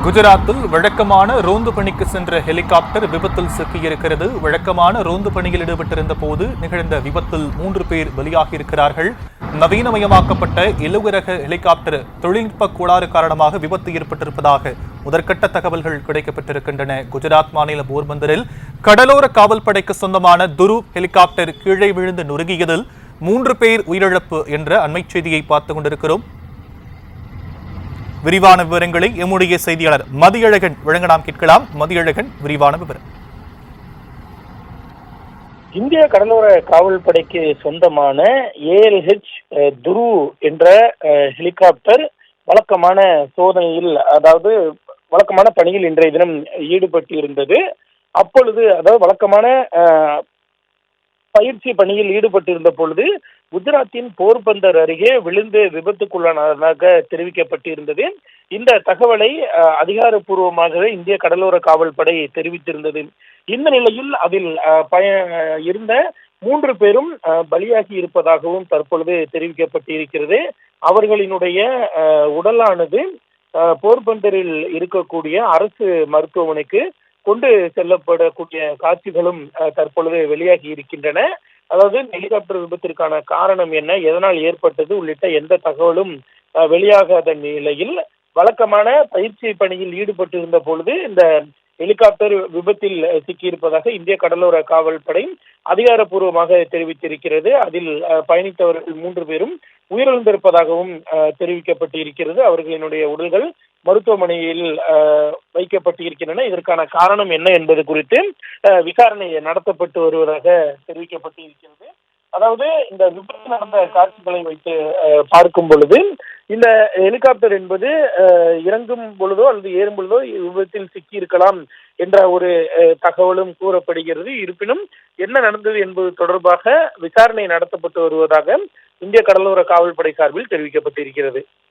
குஜராத்தில் வழக்கமான ரோந்து பணிக்கு சென்ற ஹெலிகாப்டர் விபத்தில் சிக்கியிருக்கிறது. வழக்கமான ரோந்து பணியில் ஈடுபட்டிருந்த போது நிகழ்ந்த விபத்தில் 3 பேர் பலியாகியிருக்கிறார்கள். நவீனமயமாக்கப்பட்ட இலகுரக ஹெலிகாப்டர் தொழில்நுட்ப கோளாறு காரணமாக விபத்து ஏற்பட்டிருப்பதாக முதற்கட்ட தகவல்கள் கிடைக்கப்பட்டிருக்கின்றன. குஜராத் மாநிலம் போர்பந்தரில் கடலோர காவல்படைக்கு சொந்தமான துரு ஹெலிகாப்டர் கீழே விழுந்து நொறுங்கியதில் 3 பேர் உயிரிழப்பு என்ற அண்மை செய்தியை பார்த்துக் கொண்டிருக்கிறோம். விரிவான விவரங்களை எம்முடைய செய்தியாளர் மதியழகன் வழங்க நாம் கேட்கலாம். மதியழகன், விரிவான விவரம். இந்திய கடலோர காவல்படைக்கு சொந்தமான ஏஎல்ஹெச் துரு என்ற ஹெலிகாப்டர் வழக்கமான சோதனையில், அதாவது வழக்கமான பணியில் இன்றைய தினம் ஈடுபட்டு இருந்தது. அப்பொழுது, அதாவது வழக்கமான பயிற்சி பணியில் ஈடுபட்டிருந்த பொழுது குஜராத்தின் போர்பந்தர் அருகே விழுந்து விபத்துக்குள்ளானதாக தெரிவிக்கப்பட்டிருந்தது. இந்த தகவலை அதிகாரப்பூர்வமாகவே இந்திய கடலோர காவல்படை தெரிவித்திருந்தது. இந்த நிலையில் அதில் இருந்த 3 பேரும் பலியாகி இருப்பதாகவும் தற்பொழுது தெரிவிக்கப்பட்டிருக்கிறது. அவர்களினுடைய உடலானது போர்பந்தரில் இருக்கக்கூடிய அரசு மருத்துவமனைக்கு கொண்டு செல்லப்படக்கூடிய காட்சிகளும் தற்பொழுது வெளியாகி இருக்கின்றன. அதாவது ஹெலிகாப்டர் விபத்திற்கான காரணம் என்ன, எதனால் ஏற்பட்டது உள்ளிட்ட எந்த தகவலும் வெளியாகாத நிலையில் வழக்கமான பயிற்சி பணியில் ஈடுபட்டிருந்த பொழுது இந்த ஹெலிகாப்டர் விபத்தில் சிக்கியிருப்பதாக இந்திய கடலோர காவல்படை அதிகாரப்பூர்வமாக தெரிவித்திருக்கிறது. அதில் பயணித்தவர்கள் 3 பேரும் உயிரிழந்திருப்பதாகவும் தெரிவிக்கப்பட்டிருக்கிறது. அவர்களினுடைய உடல்கள் மருத்துவமனையில் வைக்கப்பட்டிருக்கின்றன. இதற்கான காரணம் என்ன என்பது குறித்து விசாரணை நடத்தப்பட்டு வருவதாக தெரிவிக்கப்பட்டிருக்கிறது. அதாவது இந்த விபத்து நடந்த காட்சிகளை வைத்து பார்க்கும் பொழுது இந்த ஹெலிகாப்டர் என்பது இறங்கும் பொழுதோ அல்லது ஏறும் பொழுதோ விபத்தில் சிக்கி இருக்கலாம் என்ற ஒரு தகவலும் கூறப்படுகிறது. இருப்பினும் என்ன நடந்தது என்பது தொடர்பாக விசாரணை நடத்தப்பட்டு வருவதாக இந்திய கடலோர காவல்படை சார்பில் தெரிவிக்கப்பட்டிருக்கிறது.